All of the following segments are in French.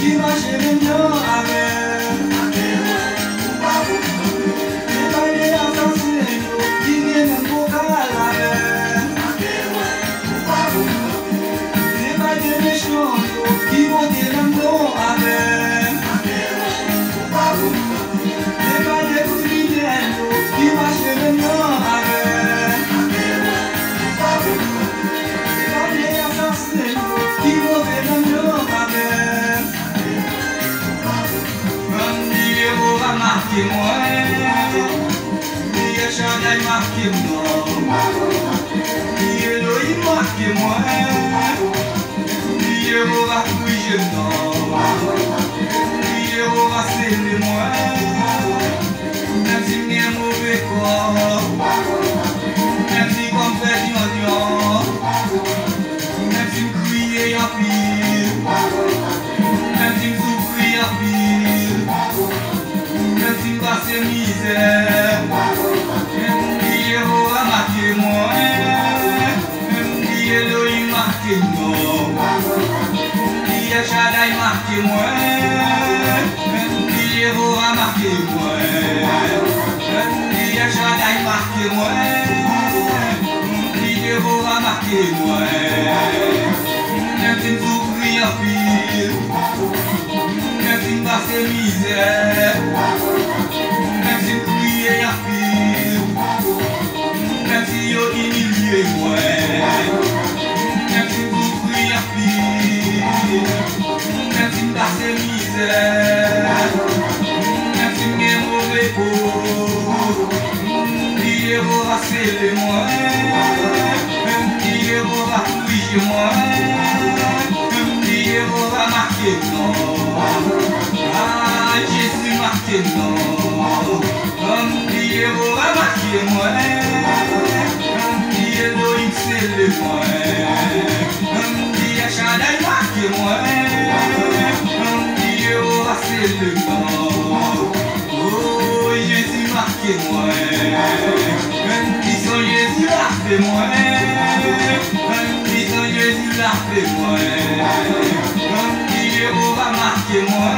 qui marche même bien avec. C'est pas des assassins qui viennent pour avec. C'est pas des méchants qui vont dire même non avec. C'est pas des criminels qui marchent même bien avec. C'est pas des assassins qui vont dire même non avec. Dieu va marquer moi, Dieu Shaddai marquer moi, Dieu Elohim marquer moi, Dieu va coucher moi, Dieu va sceller moi, même si j'ai un mauvais corps, même si comme fait du même si je crie en pile, même si je souffre en pile. Même si je passe misère, même Dieu va marquer moi, même Dieu Elohim marquer moi, Dieu Shaddai marquer moi, même Dieu va marquer moi, même Dieu Shaddai marquer moi, Dieu va marquer moi, même si je souffre en pile. Même si je passe misère, même si je crie en pile, même si je humilié moi, même si je souffre en pile, même si je passe misère, même si je mauvais peau, Dieu va sceller moi, même Dieu va coucher moi, même Dieu va marquer moi. Ah, Jésus marqué non, comme Dieu va marquer moi, comme Dieu Elohim c'est le moi, comme Dieu Shaddai marqué moi, comme Dieu va c'est le moi. Oh, Jésus marqué moi, même qui sont Jésus l'a fait moi, même qui sont Jésus l'a fait moi, comme Dieu va marquer moi.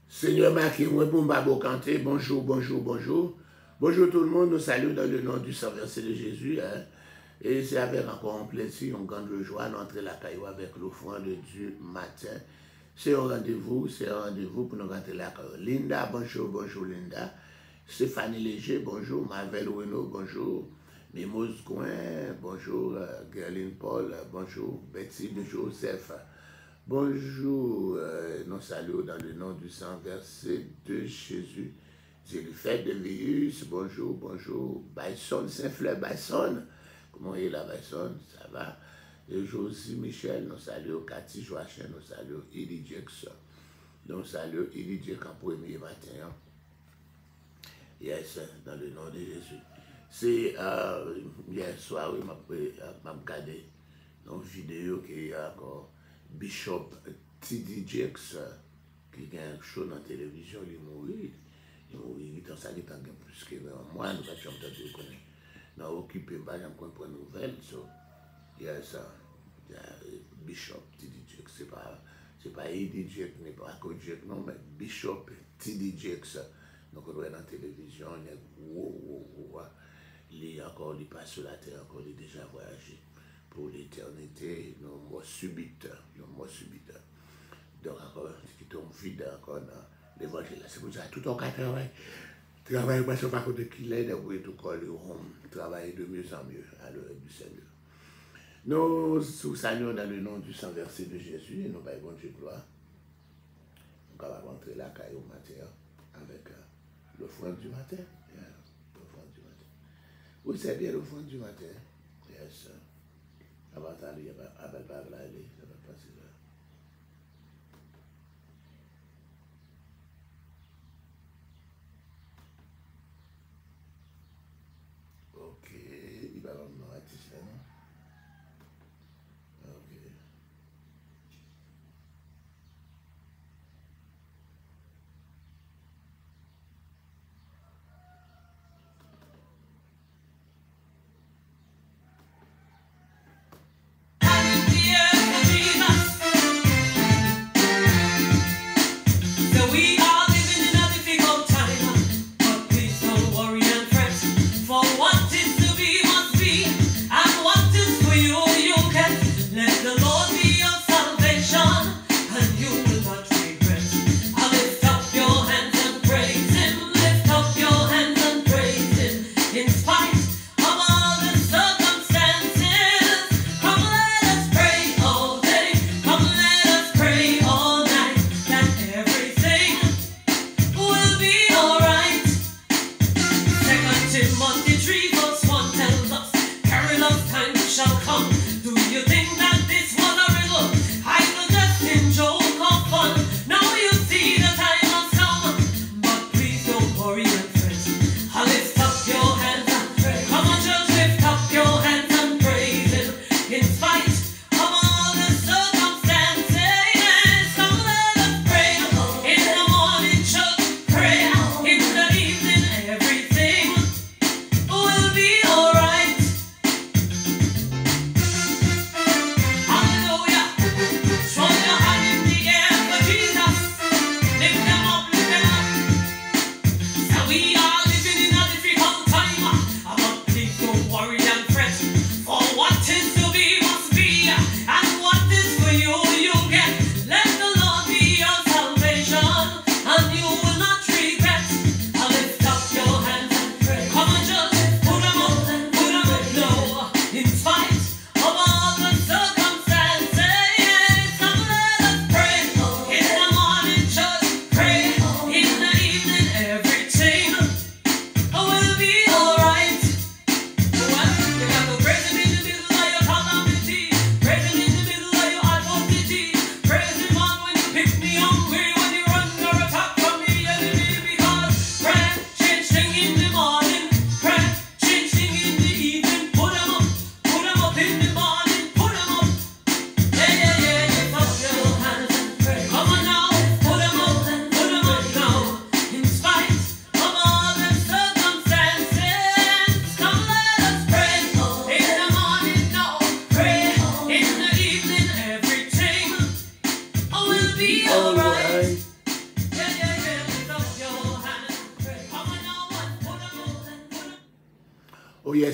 Seigneur marquez-moi pour Mbabo Kanté. Bonjour, bonjour, bonjour. Bonjour tout le monde, nous saluons dans le nom du Saint-Versé de Jésus. Hein. Et c'est avec encore un plaisir, une grande joie d'entrer la caillou avec l'offrande du matin. C'est un rendez-vous pour nous rentrer la caillou. Linda, bonjour, bonjour Linda. Stéphanie Léger, bonjour. Marvel Renaud, bonjour. Mimose Gouin, bonjour. Gerline Paul, bonjour. Betty de Joseph. Bonjour, nous saluons dans le nom du Saint-Versé de Jésus. C'est le fait de Virus, bonjour, bonjour. Bison, Saint-Fleur, Bison. Comment est la Bison? Ça va? Et Josie Michel, nous saluons. Cathy Joachim, nous saluons. Eddie Jackson. Nous saluons Eddie Jackson en premier matin. Yes, dans le nom de Jésus. C'est hier soir, oui, m'a regardé une vidéo qui est encore. Bishop T.D. Jakes, qui a un show dans la télévision, il est mort. Il est en salle, il est plus que moi, nous avons entendu connaître. Nous avons occupé, nous avons compris une nouvelle. Il y a ça, Bishop T.D. Jakes, c'est pas Eddie Jakes, n'est pas Uncle Jakes, non, mais Bishop T.D. Jakes. Donc, on voit dans la télévision, il passe sur la terre, encore, il a déjà voyagé. Pour l'éternité, nos morts subites. Donc encore, qui tombe vide encore dans l'évangile. C'est pour ça que tout en cas travail, parce qu'on ne sait pas qu'il est, de tout coller au home, travailler de mieux en mieux à l'heure du Seigneur. Nous saluons dans le nom du Saint-Versé de Jésus et nous baillons bon Dieu gloire. On va rentrer la caille au matin avec l'offrande du matin. L'offrande du matin. Oui, c'est bien l'offrande du matin. Yes. Avant d'aller, avec la aller, ça va passer là. Ok, il va avoir un artiste là, non? Ok.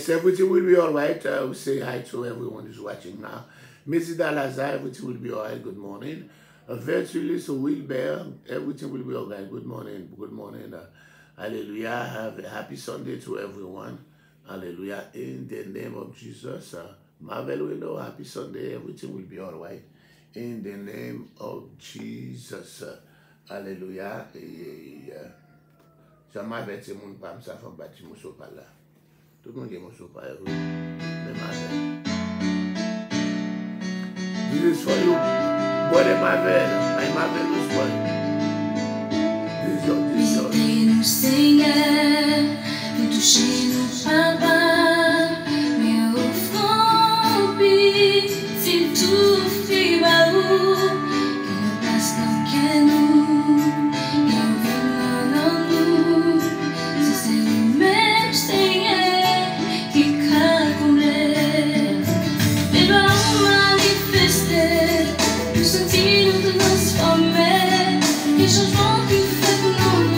Yes, everything will be all right. We say hi to everyone who's watching now. Mrs. Dalazar, everything will be all right. Good morning. Virtualist Wilbert, everything will be all right. Good morning. Good morning. Hallelujah. Have a happy Sunday to everyone. Hallelujah. In the name of Jesus. Marvel, we know, happy Sunday. Everything will be all right. In the name of Jesus. Hallelujah. Jamais avec ces gens comme ça, font bâtir mon sopa là. Tout le monde est mon sopa. Même avec. This is for you. Boy de Marvel. My Marvel was born. This is your. Nous Seigneur, nous toucher nos papas, mais au fond, si tout fait baou, qu'il ne passe qu'en nous, qu'il vienne dans nous, si c'est le même Seigneur qui a comblé, les doigts manifestés, nous sentir nous transformer, les changements qu'il fait pour nous.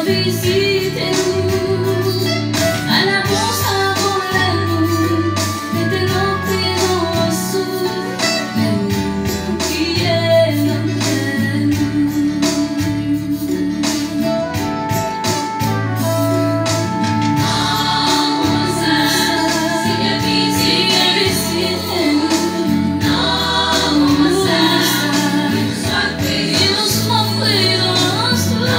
Visitez-nous, à la bourse avant la nous, mettez-nous présents en sous, nous qui est notre nous. Oh, ça, Seigneur, visitez-nous. Oh, ça, qu'il nous soit présents en sous.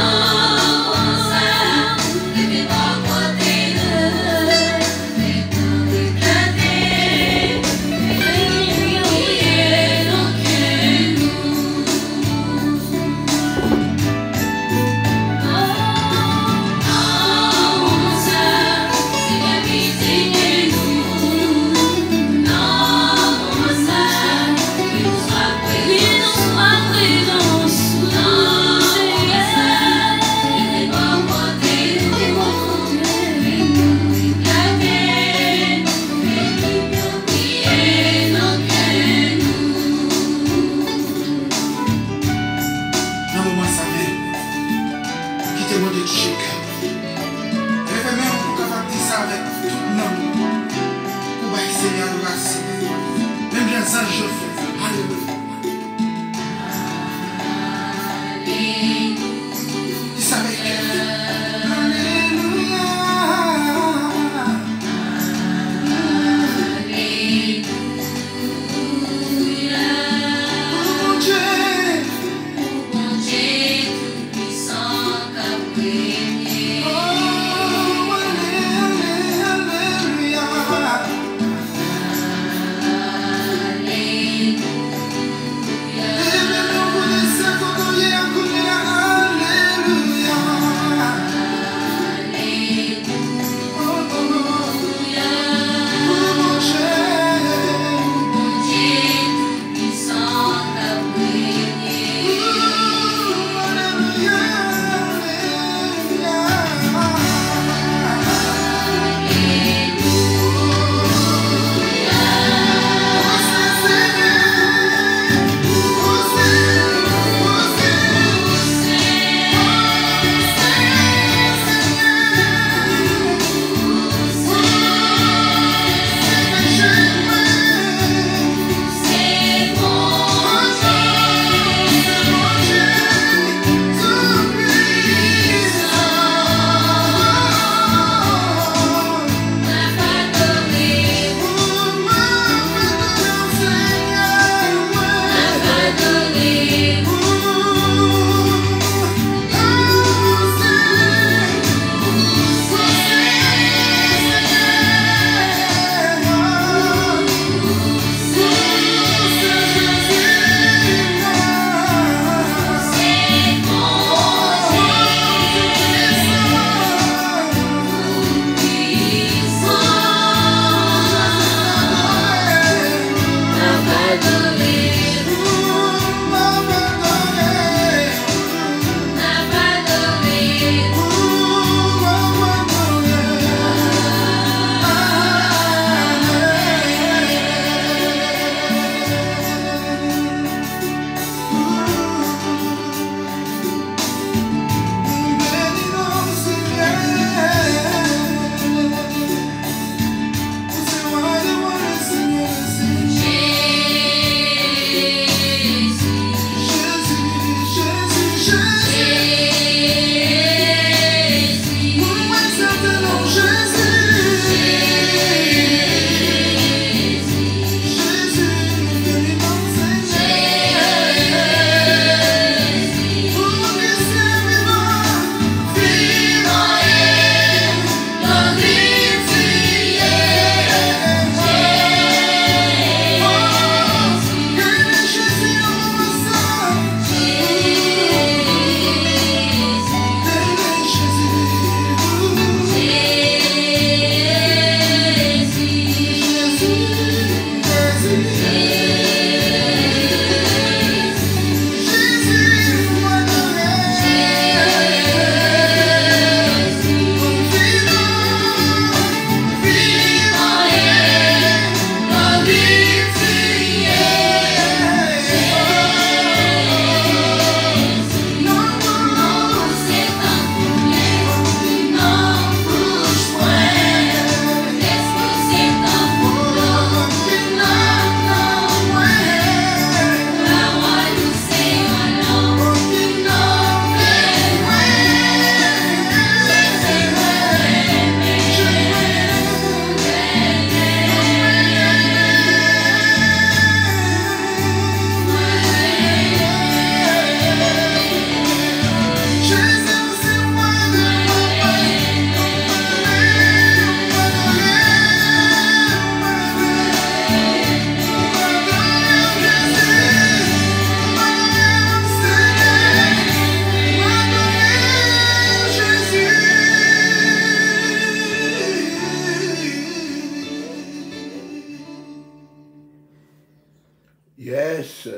Yes.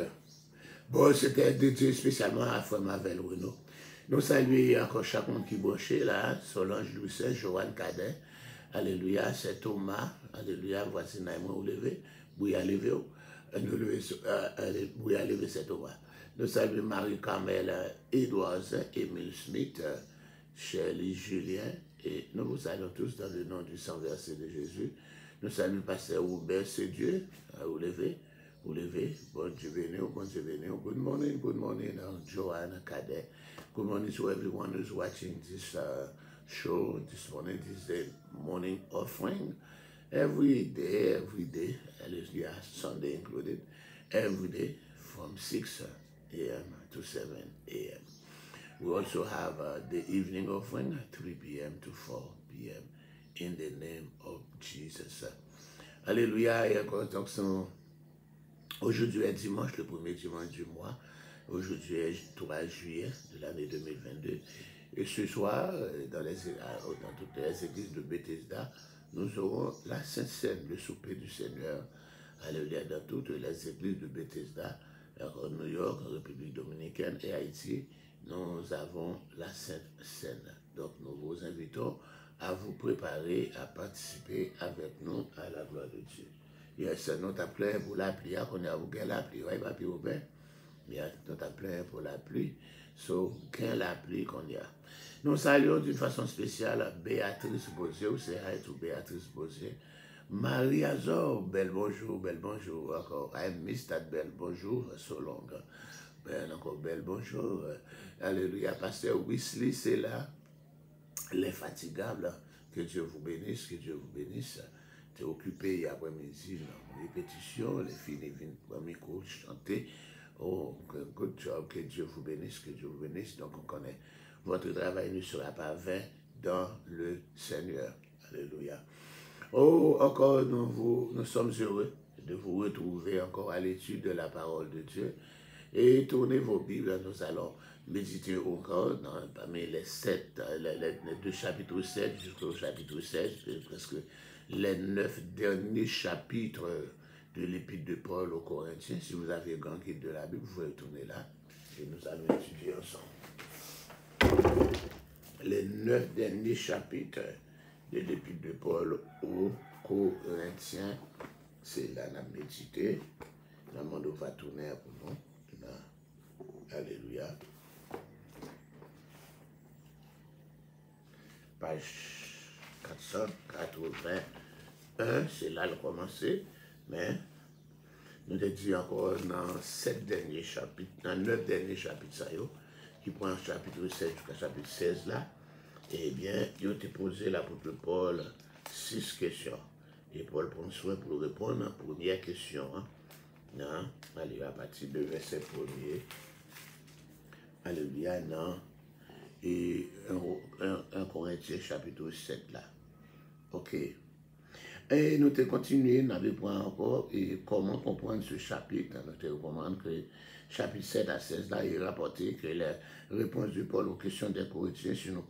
Bon, c'était dédié spécialement à Frère Mavel Renaud. Nous saluons encore chaque monde qui est branché là, Solange Lucet, Joanne Cadet, alléluia, c'est Thomas, alléluia, voici Naïma ou levé, Bouya levé, Bouya levé, c'est Thomas. Nous saluons Marie-Carmel Edwards, Emile Smith, Shirley Julien, et nous vous saluons tous dans le nom du sang versé de Jésus. Nous saluons Pasteur Roubert, c'est Dieu, ou levé. Vous levez, bon Dieu béni, good morning, Joanne Cadet. Good morning to everyone who's watching this show this morning. This is the morning offering. Every day, hallelujah, Sunday included, every day from 6 a.m. to 7 a.m. We also have the evening offering, 3 p.m. to 4 p.m. in the name of Jesus. Alléluia, et encore, donc, aujourd'hui est dimanche, le premier dimanche du mois. Aujourd'hui est 3 juillet de l'année 2022. Et ce soir, dans toutes les églises de Bethesda, nous aurons la Sainte Seine, le souper du Seigneur. Alléluia, dans toutes les églises de Bethesda, en New York, en République dominicaine et Haïti, nous avons la Sainte Seine. Donc nous vous invitons à vous préparer à participer avec nous à la gloire de Dieu. Yes, nous t'appelons pour la pluie, qu'on a ouvert la pluie, ouais, papi ouvert. Yes, nous t'appelons pour la pluie, quand la pluie qu'on y a. Nous saluons d'une façon spéciale Béatrice Bosier, ou c'est hi to Béatrice Bosier. Marie Azor, bel bonjour, encore. I missed that bel bonjour, so long. Ben, encore bel bonjour. Alléluia, Pasteur Wesley, c'est là. Les fatigables, que Dieu vous bénisse, que Dieu vous bénisse. Tu es occupé hier après-midi, répétition, les filles viennent pour micro chanter. Oh, good job, que Dieu vous bénisse, que Dieu vous bénisse. Donc on connaît, votre travail ne sera pas vain dans le Seigneur. Alléluia. Oh, encore nous sommes heureux de vous retrouver encore à l'étude de la parole de Dieu. Et tournez vos Bibles, nous allons méditer encore parmi les 2 chapitres 7 jusqu'au chapitre 16, presque les 9 derniers chapitres de l'épître de Paul aux Corinthiens. Si vous avez un grand guide de la Bible, vous pouvez tourner là et nous allons étudier ensemble. Les 9 derniers chapitres de l'épître de Paul aux Corinthiens, c'est là la méditer. La monde va tourner pour nous. Alléluia. Page 481, c'est là le commencer, mais nous te dit encore dans 7 derniers chapitres, dans 9 derniers chapitres, ça, qui prend le chapitre 7 jusqu'à chapitre 16 là, eh bien, il a posé l'apôtre Paul 6 questions. Et Paul prend soin pour répondre à la première question. Non, allez, à partir de verset 1er. Alléluia, non. Et 1 Corinthiens chapitre 7 là. Ok. Et nous te continuer, nous avons encore et comment comprendre ce chapitre. Nous te recommandons que chapitre 7 à 16 là, il rapporté que les réponses de Paul aux questions des Corinthiens, si nous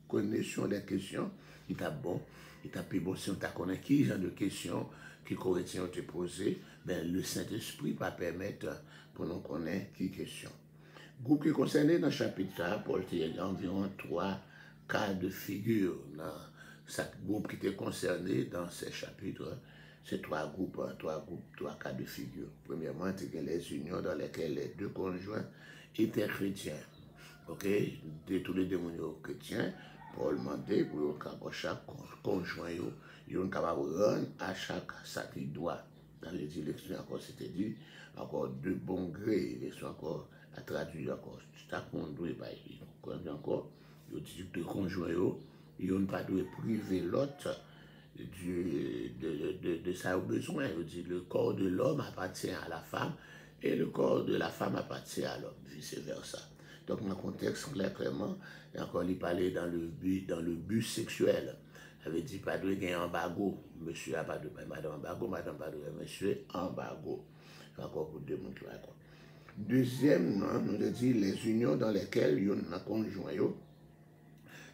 connaissons les questions, il est bon. Il est plus bon si on t'a connaît qui genre de questions que les Corinthiens ont posées. mais le Saint-Esprit va permettre pour nous connaître qui question. Groupe qui est concerné dans le chapitre 1, Paul a environ 3 cas de figure dans chaque groupe qui était concerné dans ces chapitres. C'est 3 groupes, 3 cas de figure. Premièrement, c'est les unions dans lesquelles les 2 conjoints étaient chrétiens. Ok, de tous les démoniaux chrétiens, Paul demandait pour chaque conjoint, il y a rendre à chaque ça qu'il doit. Dans les élections, encore, c'était dit, encore de bon gré, ils sont encore à traduire encore. Chaque monde doit pas encore, il dit que les conjoints, ils n'ont pas de priver l'autre de sa besoin. Il dit le corps de l'homme appartient à la femme et le corps de la femme appartient à l'homme, vice-versa. Donc, dans le contexte, clairement, encore, il parlait dans le but sexuel. Il avait dit, pas de gagner embargo. Monsieur n'a pas de madame embargo, madame pas de monsieur embargo. Encore pour démontrer. Deuxième, nous avons dit les unions dans lesquelles il y a un conjoint.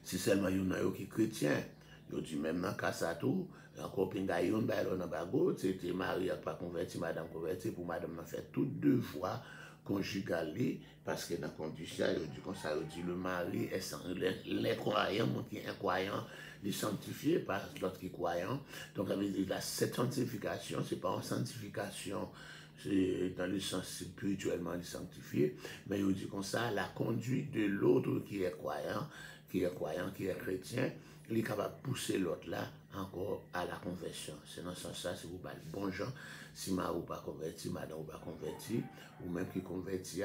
Si seulement il y a un qui est chrétien. Il dit même dans le cas ça tout, encore pinga yon bailon embargo, c'était mari n'a pas converti, madame converti, pour madame n'a fait toutes 2 voies conjugales, parce que dans la condition, il dit comme ça, il dit le mari est les croyants, mon qui est incroyant, les sanctifiés par l'autre qui est croyant. Donc, cette sanctification, ce n'est pas une sanctification dans le sens spirituellement sanctifié, mais il dit comme ça, la conduite de l'autre qui est croyant, qui est chrétien, il est capable de pousser l'autre là encore à la conversion. C'est dans ce sens-là, si vous parlez bon gens, si mari ou pas converti, madame ou pas converti, ou même qui converti,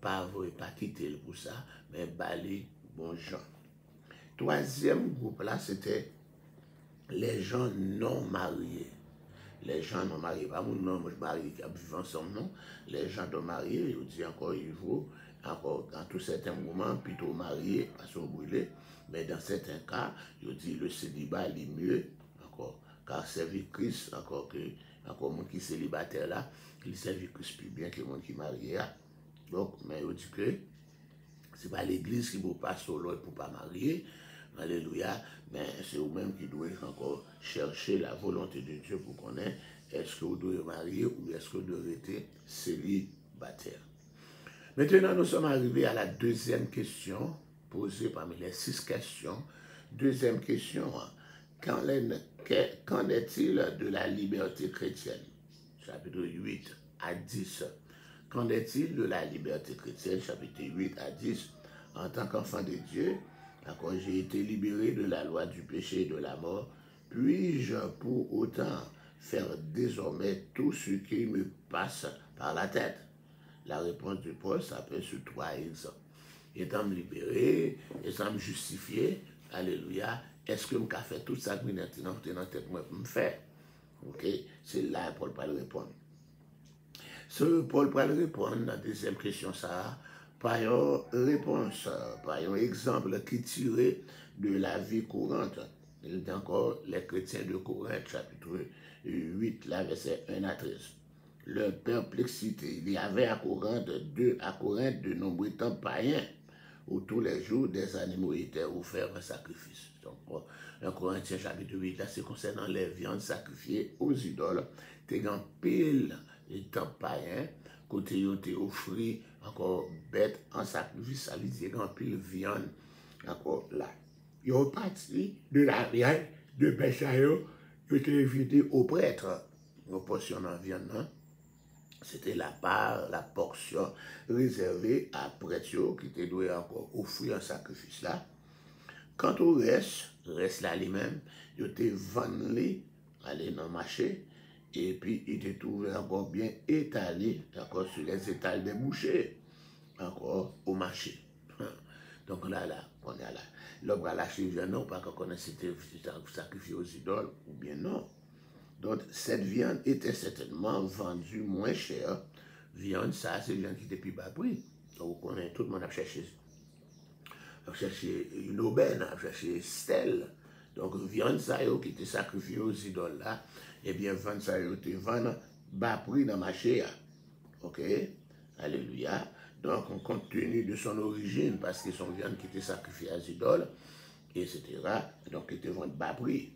pas quitter pour ça, mais bali bon gens. Troisième groupe là, c'était les gens non mariés. Les gens non mariés, pas mon nom, je marie qui vivent ensemble, non. Les gens non mariés, je dis encore, il faut, encore dans tous certains moments, plutôt mariés, pas sont brûlés, mais dans certains cas, je dis le célibat est mieux, encore, car servir Christ, encore que, encore, mon qui est célibataire là, il servit Christ plus bien que le monde qui est marié là. Donc, mais je dis que, c'est pas l'église qui vous passe au loin pour pas marier, alléluia, mais c'est vous-même qui devez encore chercher la volonté de Dieu pour connaître est-ce que vous devez marier ou est-ce que vous devez être célibataire. Maintenant, nous sommes arrivés à la deuxième question posée parmi les 6 questions. Deuxième question, qu'en est-il de la liberté chrétienne? Chapitre 8 à 10. Qu'en est-il de la liberté chrétienne? Chapitre 8 à 10. En tant qu'enfant de Dieu, quand j'ai été libéré de la loi du péché et de la mort, puis-je pour autant faire désormais tout ce qui me passe par la tête? La réponse de Paul s'appelle sur 3 exemples. Étant libéré, étant justifié, alléluia, est-ce que je peux faire tout ça que je suis dans la tête pour me faire? Ok, c'est là que Paul va répondre. Paul va répondre à la deuxième question, ça. Par une réponse, par un exemple qui tirait de la vie courante. Il dit encore les chrétiens de Corinthe, chapitre 8, là, verset 1 à 13. Leur perplexité, il y avait à Corinthe de nombreux temps païens, où tous les jours des animaux étaient offerts en sacrifice. Donc, un Corinthiens, chapitre 8, là, c'est concernant les viandes sacrifiées aux idoles. T'es en pile les temps païens, côté ils ont offert encore bête en sacrifice, ça veut dire en pile viande encore là. Ils ont parti de la viande de bête, ils ont été invités au prêtre. Une portion en viande, non? C'était la part, la portion réservée à prêtre qui était doué encore offrir un sacrifice là. Quant au reste là lui-même, il était vendu, aller dans le marché, et puis il était trouvé encore bien étalé, encore sur les étals des bouchers, encore au marché. Donc là, on est là. L'homme a lâché viande, non, pas qu'on connaisse c'était sacrifié aux idoles, ou bien non. Donc, cette viande était certainement vendue moins cher. Viande, ça, c'est viande qui était plus bas prix. Donc, tout le monde a cherché une aubaine, a cherché stèle. Donc, viande, ça, qui était sacrifiée aux idoles là, eh bien, viande, ça, était vendue bas prix dans le marché. Ok? Alléluia. Donc, compte tenu de son origine, parce que son viande qui était sacrifiée aux idoles, etc., donc, il était vendue bas prix.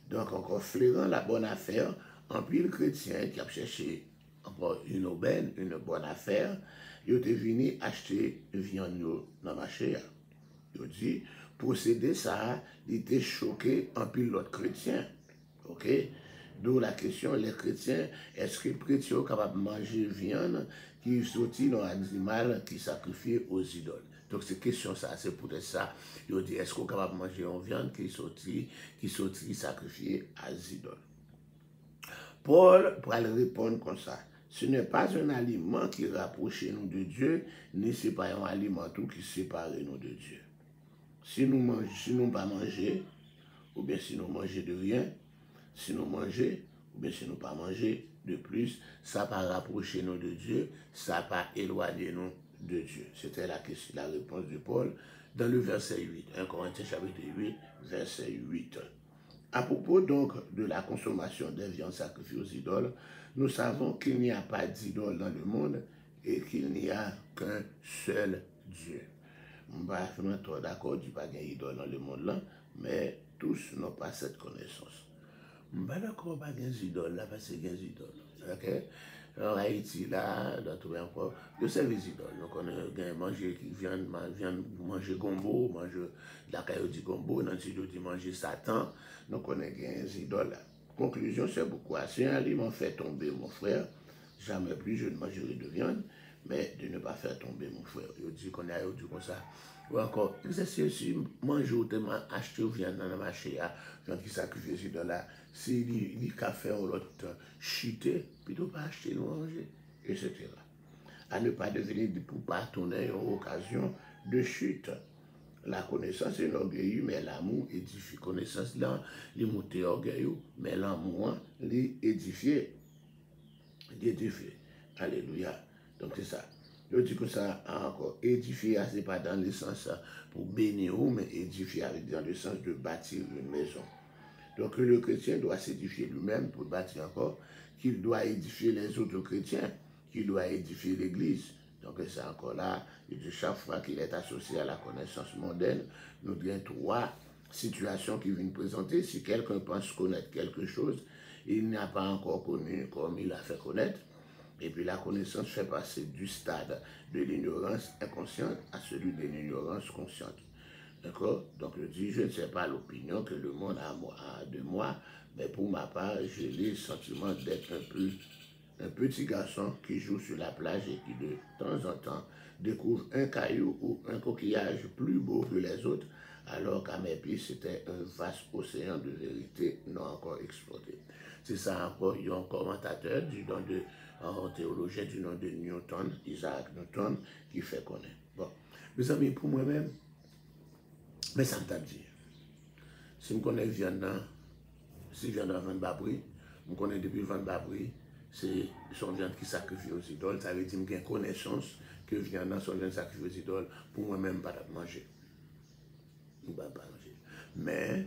Donc, encore flairant la bonne affaire, en pile chrétien qui a cherché encore une aubaine, une bonne affaire, ils étaient venus acheter viande dans le marché. Ils dit, procéder ça, il était choqué en pile l'autre chrétien. Ok? D'où la question, les chrétiens, est-ce que les chrétiens sont capables de manger viande qui sortit dans l'animal qui sacrifie aux idoles? Donc, c'est question ça, c'est pour ça. Ils dit, est-ce qu'on est capable de manger une viande qui sortit sacrifiée aux idoles? Paul pourra répondre comme ça. Ce n'est pas un aliment qui rapproche nous de Dieu, ni c'est pas un aliment tout qui sépare nous de Dieu. Si nous ne pas manger, ou bien si nous mangeons de rien, si nous mangeons, ou bien si nous pas manger de plus, ça pas rapprocher nous de Dieu, ça pas éloigner nous de Dieu. C'était la réponse de Paul dans le verset 8, 1 Corinthiens chapitre 8, verset 8. À propos donc de la consommation des viandes sacrifiées aux idoles, nous savons qu'il n'y a pas d'idole dans le monde et qu'il n'y a qu'un seul Dieu. Je ne suis pas d'accord, il n'y a pas d'idole dans le monde là, mais tous n'ont pas cette connaissance. Je ne suis pas d'accord, il n'y a pas d'idole là, parce qu'il y a des idoles. Okay? En Haïti, là, dans tout le monde, je sais les idoles. Donc, on a mangé qui viennent manger gombo, manger la caillou du gombo, dans le sud, on manger Satan. Donc, on a des idoles là. Conclusion, c'est pourquoi si un aliment fait tomber mon frère, jamais plus je ne mangerai de viande, mais de ne pas faire tomber mon frère. Il dit qu'on a dit comme ça. Ou encore, si manger ou acheter viande dans le marché, viande qui sacrifie ces idoles-là, si il café ou l'autre chuter, plutôt pas acheter, manger, etc. À ne pas devenir pour partenaire en occasion de chute. La connaissance est l'orgueil, mais l'amour édifie. Connaissance là, il monte orgueil, mais l'amour, il édifie. Alléluia. Donc c'est ça. Je dis que ça encore, édifier, ce n'est pas dans le sens pour bénir, mais édifier dans le sens de bâtir une maison. Donc le chrétien doit s'édifier lui-même pour bâtir encore, qu'il doit édifier les autres chrétiens, qu'il doit édifier l'Église. Donc c'est encore là, et de chaque fois qu'il est associé à la connaissance mondaine, nous avons trois situations qui viennent présenter. Si quelqu'un pense connaître quelque chose, il n'a pas encore connu comme il a fait connaître. Et puis la connaissance fait passer du stade de l'ignorance inconsciente à celui de l'ignorance consciente. D'accord? Donc je dis, je ne sais pas l'opinion que le monde a de moi, mais pour ma part, j'ai le sentiment d'être un petit garçon qui joue sur la plage et qui de temps en temps découvre un caillou ou un coquillage plus beau que les autres, alors qu'à mes pieds, c'était un vaste océan de vérité non encore exploité. C'est ça encore, il y a un commentateur un théologien du nom de Newton, Isaac Newton, qui fait connaître. Bon, mes amis, pour moi-même, mais ça me t'a dit. Si je connais viande, si viande à vendre babri, je connais depuis vendre babri, c'est son viande qui sacrifie aux idoles. Ça veut dire que j'ai connaissance que viande son viande sacrifie aux idoles, pour moi-même, pas de manger. Je ne vais pas manger. Mais,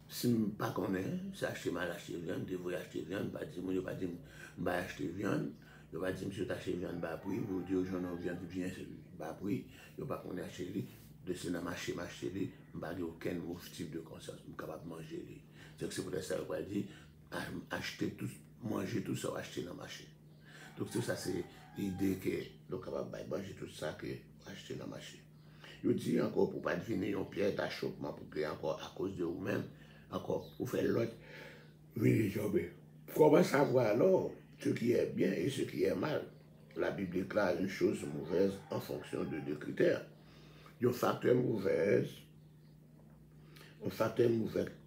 si je ne sais pas connais, c'est acheter mal acheter viande, je devrais acheter viande, je ne vais pas dire je vais acheter viande, je ne vais pas dire je vais acheter viande bas prix, je vais dire j'en ai viande bien bas prix, je ne vais pas qu'on acheter de ce marché, je ne vais pas aucun type de conscience, je suis capable de manger. C'est pour ça que je vais dire acheter tout, manger tout ça, acheter dans le marché. Donc tout ça, c'est l'idée que je suis capable de manger tout ça que acheter dans le marché. Je dis encore pour ne pas devenir une pierre d'achoppement, pour que encore à cause de vous-même, encore pour faire l'autre, oui, tomber. Comment savoir alors ce qui est bien et ce qui est mal? La Bible déclare une chose mauvaise en fonction de deux critères. Un facteur mauvais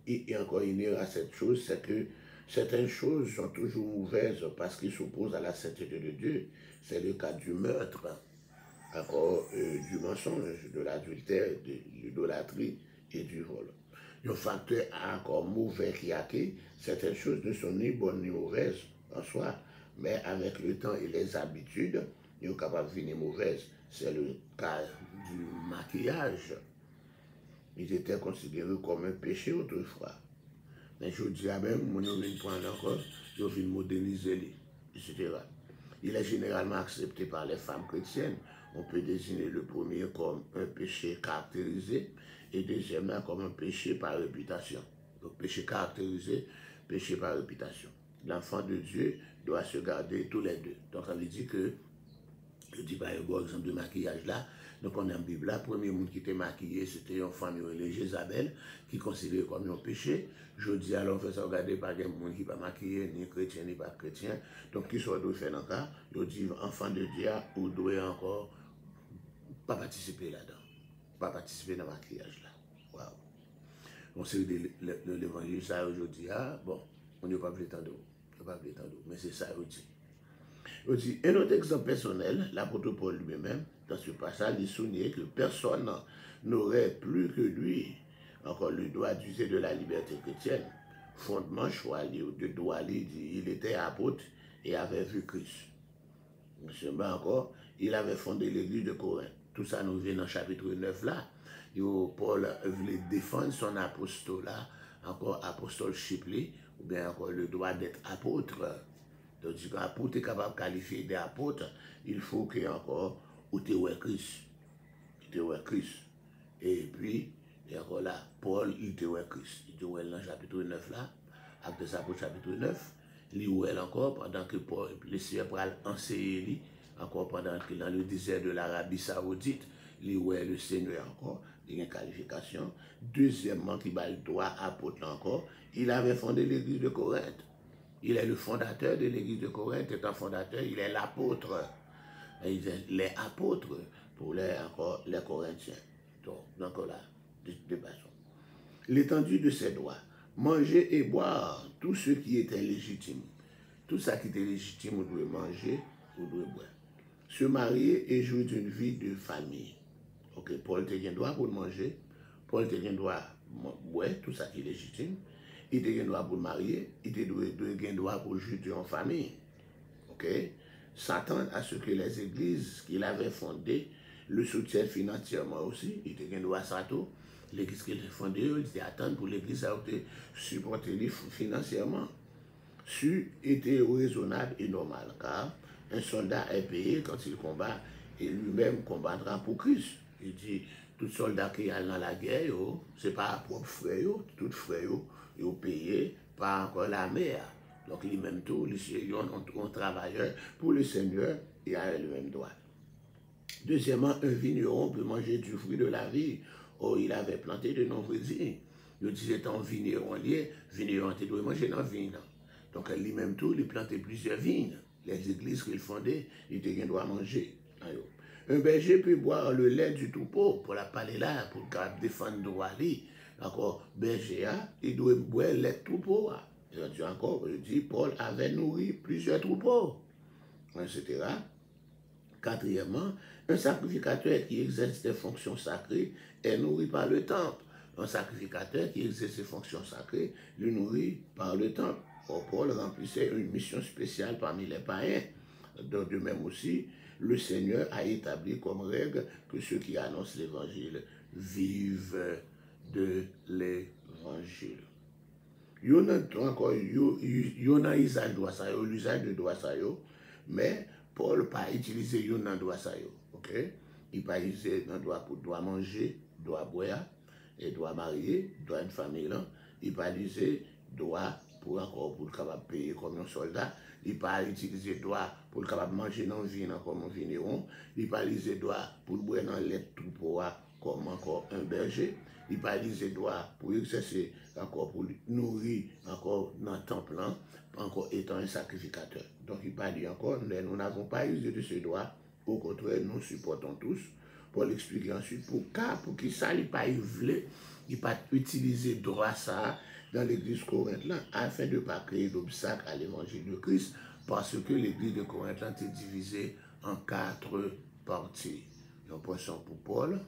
et encore inhérent à cette chose, c'est que certaines choses sont toujours mauvaises parce qu'ils s'opposent à la sainteté de Dieu. C'est le cas du meurtre, encore du mensonge, de l'adultère, de l'idolâtrie et du vol. Un facteur encore mauvais qui a que certaines choses ne sont ni bonnes ni mauvaises en soi, mais avec le temps et les habitudes, ils sont capables de devenir mauvaises. C'est le cas du maquillage. Il était considéré comme un péché autrefois. Mais je dis à même, on vient prendre encore, je viens moderniser, etc. Il est généralement accepté par les femmes chrétiennes. On peut désigner le premier comme un péché caractérisé et deuxièmement comme un péché par réputation. Donc péché caractérisé, péché par réputation. L'enfant de Dieu doivent se garder tous les deux. Donc ça veut dire que, je dis par exemple de maquillage là, donc on a une Bible là, le premier monde qui était maquillé, c'était une femme, Jézabel, qui considérait comme un péché. Je dis alors, on fait ça, regarder par un monde qui n'est pas maquillé, ni chrétien, ni pas chrétien. Donc qui soit doit faire dans le cas, je dis enfant de Dieu, ou doit encore pas participer là-dedans, pas participer dans le maquillage là. Waouh. On sait que l'évangile, ça aujourd'hui, bon, on n'a pas plus temps d'eau, mais c'est ça aussi. Aussi, un autre exemple personnel, l'apôtre Paul lui-même, dans ce passage, il soulignait que personne n'aurait plus que lui encore le droit d'user de la liberté chrétienne. Fondement choix de droit, il était apôtre et avait vu Christ. Monsieur encore, il avait fondé l'église de Corinthe. Tout ça nous vient dans le chapitre 9 là. Paul voulait défendre son apostolat, encore apostoleship, ou bien encore le droit d'être apôtre. Donc, pour être capable de qualifier d'apôtre, il faut qu'il y ait encore où tu es Christ. Et puis, et encore là, Paul, il était Christ. Il était dans le chapitre 9 là, Actes des Apôtres chapitre 9. Il est encore pendant que Paul, le Seigneur pral enseigner, encore pendant que dans le désert de l'Arabie Saoudite, il est le Seigneur encore, il y a une qualification. Deuxièmement, qui va le droit apôtre encore, il avait fondé l'église de Corinthe. Il est le fondateur de l'église de Corinthe, étant fondateur, il est l'apôtre. Il est les apôtres pour les Corinthiens. Donc là, de façon. L'étendue de ses droits. Manger et boire tout ce qui était légitime. Tout ça qui était légitime, vous devez manger, vous devez boire. Se marier et jouir d'une vie de famille. Ok, Paul te gen droit pour manger, Paul te gen droit pour boire, tout ça qui est légitime. Il te gen droit pour marier, il te gen droit pour jouir d'une famille. Ok, s'attendre à ce que les églises qu'il avait fondées le soutiennent financièrement aussi. Il te gen droit à ça tout. L'église qu'il a fondée, il te attendre pour l'église à supporter financièrement. Ce était raisonnable et normal, car un soldat est payé quand il combat et lui-même combattra pour Christ. Il dit, tout soldat qui est dans la guerre, ce n'est pas propre frère, tout frère, ils sont payés par encore la mère. Donc, lui-même tout, ils ont un travailleur pour le Seigneur et a le même droit. Deuxièmement, un vigneron peut manger du fruit de la vie. Oh, il avait planté de nombreux vignes. Il disait, un vigneron lié, vigneron, tu dois manger dans la vigne. Donc, lui-même tout, il plantait plusieurs vignes. Les églises qu'il fondait, il doit manger. Un berger peut boire le lait du troupeau pour la parler là, pour défendre le droit. Encore, berger, il doit boire le lait du troupeau. Et encore, je dis, Paul avait nourri plusieurs troupeaux, etc. Quatrièmement, un sacrificateur qui exerce des fonctions sacrées est nourri par le temple. Un sacrificateur qui exerce des fonctions sacrées le nourrit par le temple. Or, Paul remplissait une mission spéciale parmi les païens. Donc, de même aussi, le Seigneur a établi comme règle que ceux qui annoncent l'évangile vivent de l'évangile. Il y a encore l'usage de droit ça, mais Paul n'a pas utilisé le droit ça. Il n'a pas utilisé le droit pour doit manger, doit boire, et doit marier, doit une famille. Il n'a pas utilisé droit pour encore pour capable payer comme un soldat. Il n'a pas utilisé droit pour capable manger dans le vin comme un vigneron. Il n'a pas utilisé droit pour boire dans le lait de troupeau comme encore un berger. Il n'a pas utilisé droit pour exercer encore pour nourrir encore dans le temple, encore étant un sacrificateur. Donc il n'a pas dit encore, nous n'avons pas usé de ce droit. Au contraire, nous supportons tous. Pour l'expliquer ensuite, pour qui ça, il n'a pas voulu, il n'a pas utilisé droit ça dans l'église Corinthe là, afin de ne pas créer d'obstacle à l'évangile de Christ, parce que l'église de Corinthe là est divisée en 4 parties. Une portion pour Paul,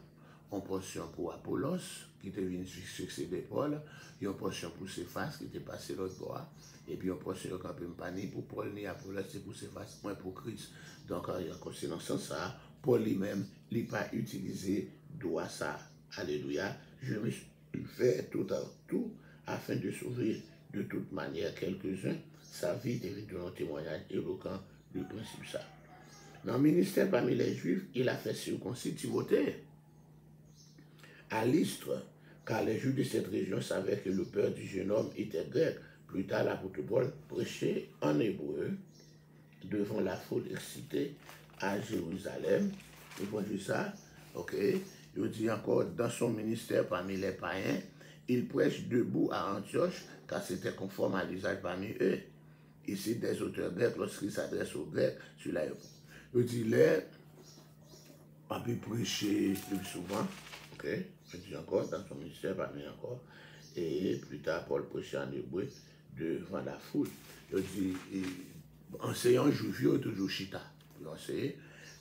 une portion pour Apollos, qui était venu succéder Paul, une portion pour Céphas, qui était passé l'autre bord, et puis une portion qui pour Paul ni Apollos, c'est pour Céphas, moins pour Christ. Donc, c'est dans ce sens ça, Paul lui-même, il n'a pas utilisé droit ça. Alléluia. Je me suis fait tout afin de sauver de toute manière quelques-uns. Sa vie devient un témoignage éloquent du principe ça. Dans le ministère parmi les Juifs, il a fait circoncis Timothée à Lystre, car les Juifs de cette région savaient que le père du jeune homme était grec. Plus tard, l'apôtre Paul prêchait en hébreu devant la foule excitée à Jérusalem. Vous comprenez ça? Ok. Il dit encore, dans son ministère parmi les païens, il prêche debout à Antioche, car c'était conforme à l'usage parmi eux. Ici, des auteurs grecs, lorsqu'ils s'adressent aux Grecs, sur la réponse. Il dit, les a pu prêcher plus souvent, ok, je dis encore, dans son ministère, parmi encore, et plus tard, Paul prêchait en hébreu devant la foule. Il dit, enseignant juif, il toujours chita, il enseigne,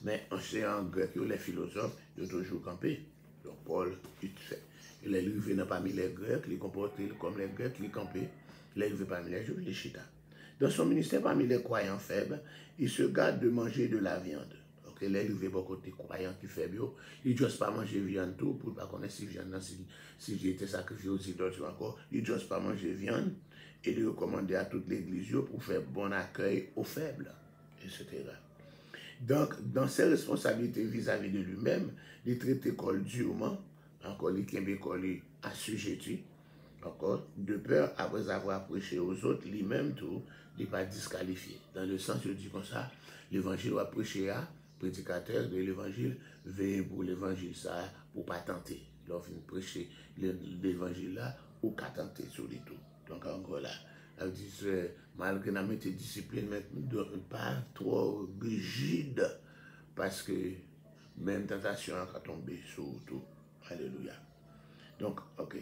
mais enseignant grec, les philosophes, il toujours campé. Donc Paul, il fait. Il est arrivé parmi les Grecs, il comportait comme les Grecs, il campait, il est arrivé parmi les Juifs, il chita. Dans son ministère, parmi les croyants faibles, il se garde de manger de la viande. Okay, les arrivé beaucoup de croyants qui faibles, ils n'osent pas manger viande tout pour ne pas connaître si viande, si j'ai été sacrifié aux idoles encore, ils n'osent pas manger viande et il recommandait à toute l'église pour faire bon accueil aux faibles, etc. Donc, dans ses responsabilités vis-à-vis de lui-même, il traite l'école durement, encore l'école assujetti, encore, de peur, après avoir prêché aux autres, lui-même tout, il n'est pas disqualifié. Dans le sens, je dis comme ça, l'évangile doit prêcher à prédicateur de l'évangile, veillez pour l'évangile, ça, pour pas tenter. Lorsqu'on prêcher l'évangile là, ou qu'à tenter sur les tout. Donc, encore là, elle dit, malgré la discipline, mais pas trop rigide, parce que même tentation a tombé sur tout. Alléluia. Donc, ok.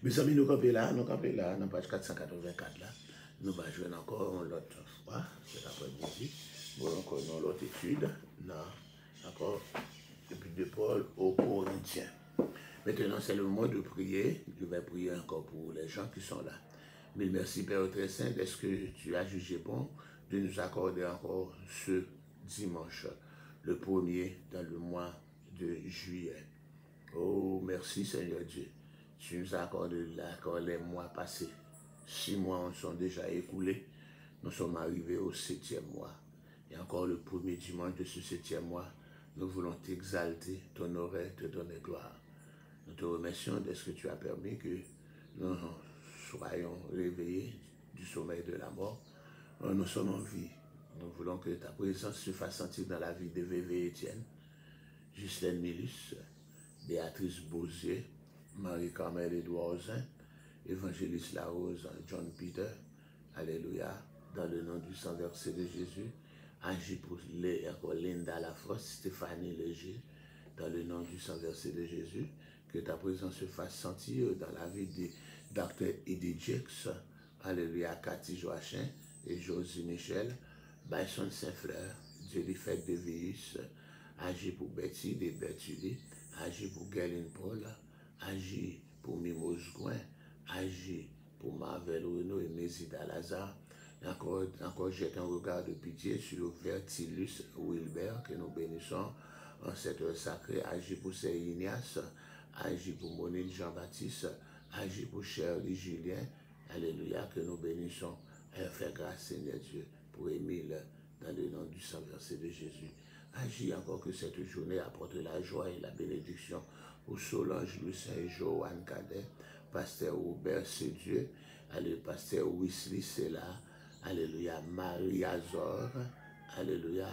Mes amis, nous campons là, dans page 484 là. Nous allons jouer encore l'autre fois, cet après-midi, pour encore dans l'autre étude, encore, depuis de Paul aux Corinthiens. Maintenant, c'est le moment de prier. Je vais prier encore pour les gens qui sont là. Mille merci, Père très saint, est-ce que tu as jugé bon de nous accorder encore ce dimanche, le premier dans le mois de juillet. Oh, merci Seigneur Dieu. Tu nous as accordé les mois passés. 6 mois sont déjà écoulés. Nous sommes arrivés au 7e mois. Et encore le premier dimanche de ce 7e mois, nous voulons t'exalter, t'honorer, te donner gloire. Nous te remercions de ce que tu as permis que nous soyons réveillés du sommeil de la mort. Nous sommes en vie. Nous voulons que ta présence se fasse sentir dans la vie de V.V. Etienne, Ghislaine Milus, Béatrice Beauzier, Marie-Carmel Edouardin, Évangéliste Larose, John Peter, Alléluia, dans le nom du sang versé de Jésus, agis pour Linda Lafosse, Stéphanie Léger, dans le nom du sang versé de Jésus, que ta présence se fasse sentir dans la vie de Dr. Eddie Jakes, Alléluia, Cathy Joachim et Josie Michel, Bison Saint-Fleur, Jellyfette de Véus, agis pour Betty de Bertulli, agis pour Galine Paul, agis pour Mimose Gouin, agis pour Marvel Renaud et Mésida Lazare. Encore jette un regard de pitié sur Vertilus Wilbert que nous bénissons en cette heure sacrée. Agis pour Sir Ignace, agis pour Monique Jean-Baptiste, agis pour Shirley Julien. Alléluia, que nous bénissons. Et fais grâce, Seigneur Dieu, pour Émile, dans le nom du sang versé de Jésus. Agis encore que cette journée apporte la joie et la bénédiction pour Solange, Lucien et Joanne Cadet, Pasteur Robert Sédieu, Pasteur Wesley Sela, Alléluia, Marie Azor, Alléluia,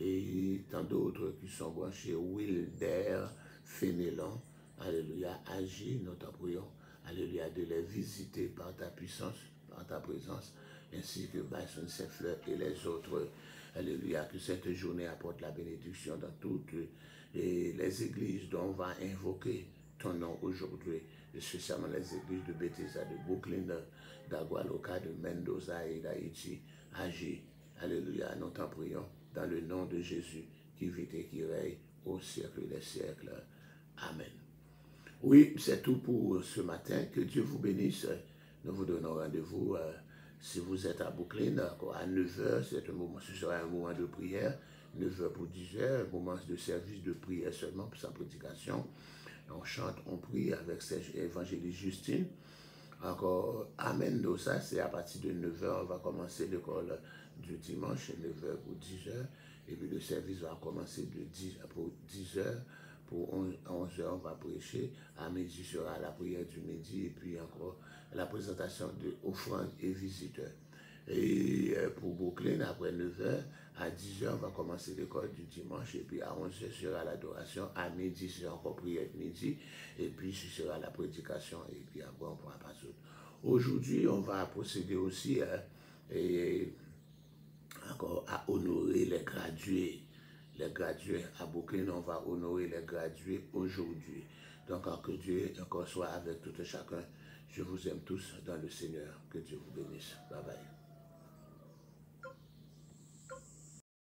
et tant d'autres qui sont branchés, Wilder, Fénélon, Alléluia, agis, nous t'en prions, Alléluia, de les visiter par ta puissance, par ta présence, ainsi que Bison Saint-Fleur et les autres. Alléluia, que cette journée apporte la bénédiction dans toutes les églises dont on va invoquer ton nom aujourd'hui, et spécialement les églises de Bethesda, de Brooklyn, d'Agualoca, de Mendoza et d'Haïti. Agis, alléluia, nous t'en prions, dans le nom de Jésus, qui vit et qui règne au siècle des siècles. Amen. Oui, c'est tout pour ce matin. Que Dieu vous bénisse. Nous vous donnons rendez-vous. Si vous êtes à Brooklyn, à 9h, ce sera un moment de prière, 9h pour 10h, un moment de service de prière seulement, sans prédication. On chante, on prie avec Serge Évangéliste Justine. Encore, Amen, donc ça, c'est à partir de 9h, on va commencer l'école du dimanche, 9h pour 10h, et puis le service va commencer pour 10h, pour 11h, on va prêcher, à midi sera la prière du midi, et puis encore la présentation de offrandes et visiteurs. Et pour Brooklyn, après 9h, à 10h, on va commencer l'école du dimanche. Et puis à 11h sera l'adoration. À midi, c'est encore prière de midi. Et puis ce sera la prédication. Et puis après, on pourra passer. Aujourd'hui, on va procéder aussi et encore à honorer les gradués. Les gradués à Brooklyn, on va honorer les gradués aujourd'hui. Donc, que Dieu encore soit avec tout et chacun. Je vous aime tous dans le Seigneur. Que Dieu vous bénisse. Bye bye.